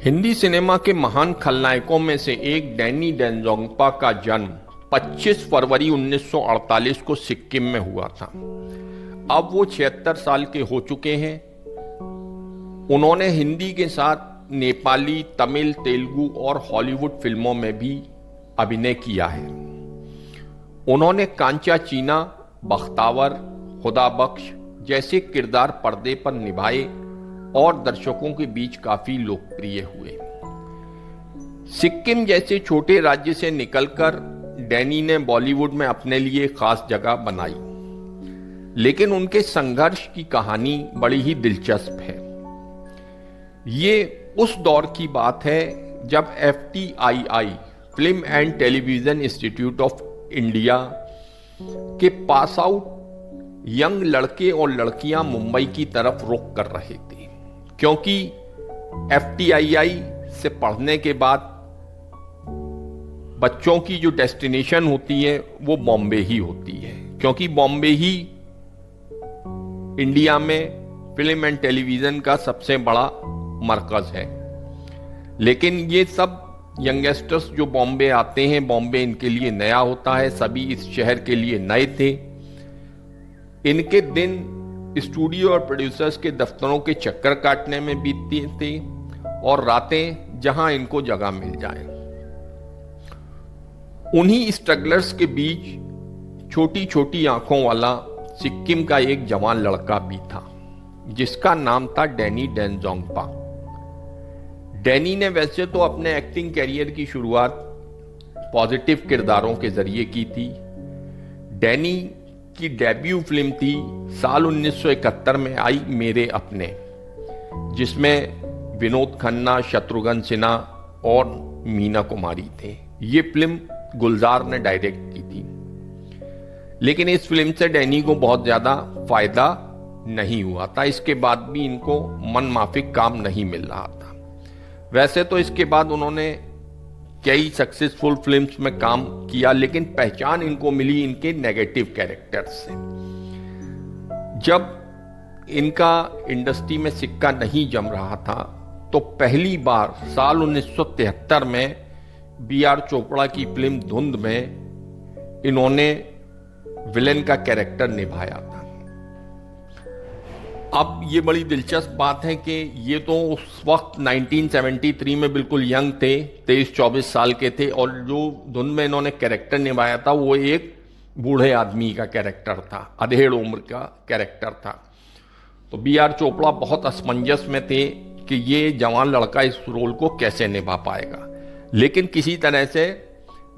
Hindi cinema के महान खलनायकों में से एक डैनी डेंजोंगपा का जन्म 25 फरवरी 1948 को सिक्किम में हुआ था। अब वो 76 साल के हो चुके हैं। उन्होंने हिंदी के साथ नेपाली, तमिल, तेलुगु और हॉलीवुड फिल्मों में भी अभिनय किया है। उन्होंने कांचा चीना, बख्तावर, खुदा बख्श जैसे किरदार पर्दे पर निभाए और दर्शकों के बीच काफी लोकप्रिय हुए। सिक्किम जैसे छोटे राज्य से निकलकर डैनी ने बॉलीवुड में अपने लिए खास जगह बनाई, लेकिन उनके संघर्ष की कहानी बड़ी ही दिलचस्प है। ये उस दौर की बात है जब FTII film and television institute of India के पास आउट यंग लड़के और लड़कियां मुंबई की तरफ रुख कर रहे थे, क्योंकि FTII से पढ़ने के बाद बच्चों की जो डेस्टिनेशन होती है वो बॉम्बे ही होती है, क्योंकि बॉम्बे ही इंडिया में फिल्म एंड टेलीविजन का सबसे बड़ा मरकज है। लेकिन ये सब यंगस्टर्स जो बॉम्बे आते हैं, बॉम्बे इनके लिए नया होता है, सभी इस शहर के लिए नए थे। इनके दिन स्टूडियो और प्रोड्यूसर्स के दफ्तरों के चक्कर काटने में बीतती थी और रातें जहां इनको जगह मिल जाए। उन्हीं स्ट्रगलर्स के बीच छोटी छोटी आंखों वाला सिक्किम का एक जवान लड़का भी था, जिसका नाम था डैनी डेंजोंगपा। डैनी ने वैसे तो अपने एक्टिंग कैरियर की शुरुआत पॉजिटिव किरदारों के जरिए की थी। डैनी की डेब्यू फिल्म थी साल 1971 में आई मेरे अपने, जिसमें विनोद खन्ना, शत्रुघ्न सिन्हा और मीना कुमारी थे। ये फिल्म गुलजार ने डायरेक्ट की थी, लेकिन इस फिल्म से डैनी को बहुत ज्यादा फायदा नहीं हुआ था। इसके बाद भी इनको मन माफिक काम नहीं मिल रहा था। वैसे तो इसके बाद उन्होंने कई सक्सेसफुल फिल्म्स में काम किया, लेकिन पहचान इनको मिली इनके नेगेटिव कैरेक्टर्स से। जब इनका इंडस्ट्री में सिक्का नहीं जम रहा था, तो पहली बार साल 1973 में BR चोपड़ा की फिल्म धुंध में इन्होंने विलेन का कैरेक्टर निभाया था। अब ये बड़ी दिलचस्प बात है कि ये तो उस वक्त 1973 में बिल्कुल यंग थे, 23-24 साल के थे, और जो धुन में इन्होंने कैरेक्टर निभाया था वो एक बूढ़े आदमी का कैरेक्टर था, अधेड़ उम्र का कैरेक्टर था। तो BR चोपड़ा बहुत असमंजस में थे कि ये जवान लड़का इस रोल को कैसे निभा पाएगा, लेकिन किसी तरह से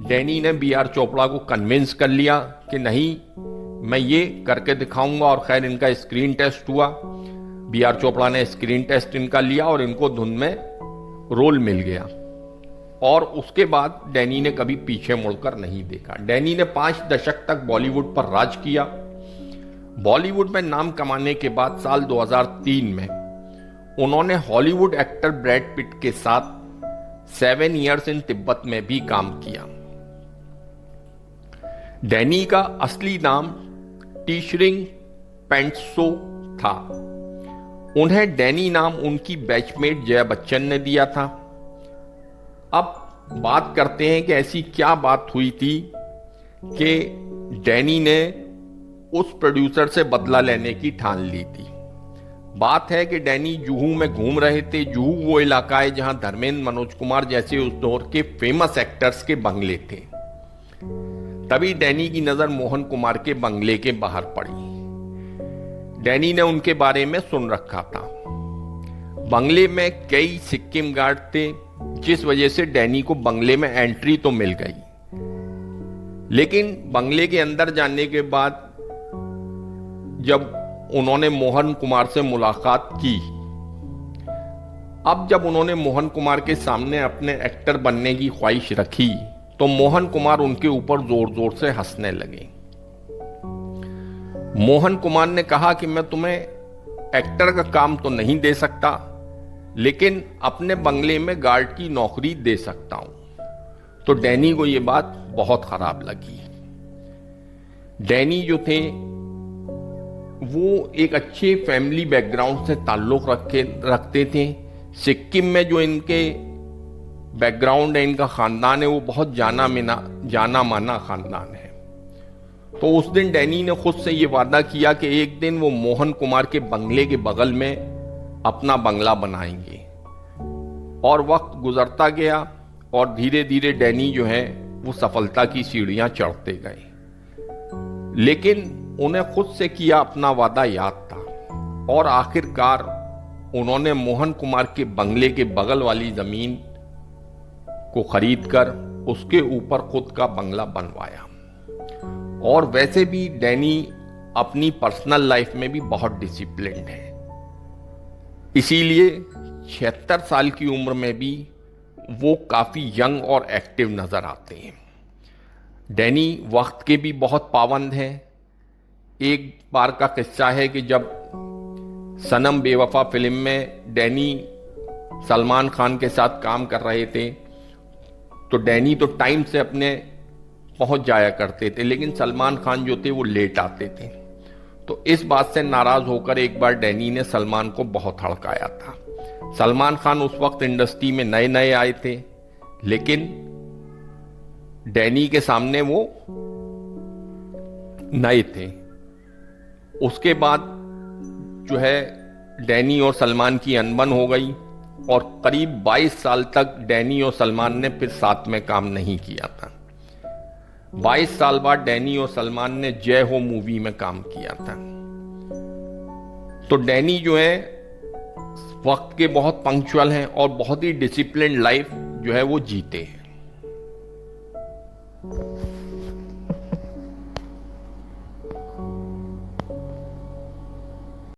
डैनी ने BR चोपड़ा को कन्विंस कर लिया कि नहीं, मैं ये करके दिखाऊंगा। और खैर इनका स्क्रीन टेस्ट हुआ, BR चोपड़ा ने स्क्रीन टेस्ट इनका लिया और इनको धुन में रोल मिल गया। और उसके बाद डैनी ने कभी पीछे मुड़कर नहीं देखा। डैनी ने 5 दशक तक बॉलीवुड पर राज किया। बॉलीवुड में नाम कमाने के बाद साल 2003 में उन्होंने हॉलीवुड एक्टर ब्रैड पिट के साथ 7 इयर्स इन तिब्बत में भी काम किया। डैनी का असली नाम टीशरिंग पेंटसो था। उन्हें डैनी नाम उनकी बैचमेट जया बच्चन ने दिया था। अब बात करते हैं कि ऐसी क्या बात हुई थी कि डैनी ने उस प्रोड्यूसर से बदला लेने की ठान ली थी। बात है कि डैनी जुहू में घूम रहे थे। जुहू वो इलाका है जहां धर्मेंद्र, मनोज कुमार जैसे उस दौर के फेमस एक्टर्स के बंगले थे। तभी डैनी की नजर मोहन कुमार के बंगले के बाहर पड़ी। डैनी ने उनके बारे में सुन रखा था। बंगले में कई सिक्किम गार्ड थे, जिस वजह से डैनी को बंगले में एंट्री तो मिल गई, लेकिन बंगले के अंदर जाने के बाद जब उन्होंने मोहन कुमार से मुलाकात की, अब जब उन्होंने मोहन कुमार के सामने अपने एक्टर बनने की ख्वाहिश रखी, तो मोहन कुमार उनके ऊपर जोर जोर से हंसने लगे। मोहन कुमार ने कहा कि मैं तुम्हें एक्टर का काम तो नहीं दे सकता, लेकिन अपने बंगले में गार्ड की नौकरी दे सकता हूं। तो डैनी को यह बात बहुत खराब लगी। डैनी जो थे वो एक अच्छे फैमिली बैकग्राउंड से ताल्लुक रखते थे। सिक्किम में जो इनके बैकग्राउंड है, इनका खानदान है, वो बहुत जाना माना खानदान है। तो उस दिन डैनी ने खुद से ये वादा किया कि एक दिन वो मोहन कुमार के बंगले के बगल में अपना बंगला बनाएंगे। और वक्त गुजरता गया और धीरे धीरे डैनी जो है वो सफलता की सीढ़ियां चढ़ते गए, लेकिन उन्हें खुद से किया अपना वादा याद था। और आखिरकार उन्होंने मोहन कुमार के बंगले के बगल वाली जमीन को खरीदकर उसके ऊपर खुद का बंगला बनवाया। और वैसे भी डैनी अपनी पर्सनल लाइफ में भी बहुत डिसिप्लिन्ड है, इसीलिए 76 साल की उम्र में भी वो काफी यंग और एक्टिव नजर आते हैं। डैनी वक्त के भी बहुत पाबंद हैं। एक बार का किस्सा है कि जब सनम बेवफा फिल्म में डैनी सलमान खान के साथ काम कर रहे थे, तो डैनी तो टाइम से अपने पहुंच जाया करते थे, लेकिन सलमान खान जो थे वो लेट आते थे। तो इस बात से नाराज होकर एक बार डैनी ने सलमान को बहुत हड़काया था। सलमान खान उस वक्त इंडस्ट्री में नए नए आए थे, लेकिन डैनी के सामने वो नए थे। उसके बाद जो है डैनी और सलमान की अनबन हो गई और करीब 22 साल तक डैनी और सलमान ने फिर साथ में काम नहीं किया था। 22 साल बाद डैनी और सलमान ने जय हो मूवी में काम किया था। तो डैनी जो है वक्त के बहुत पंक्चुअल हैं और बहुत ही डिसिप्लिन्ड लाइफ जो है वो जीते हैं।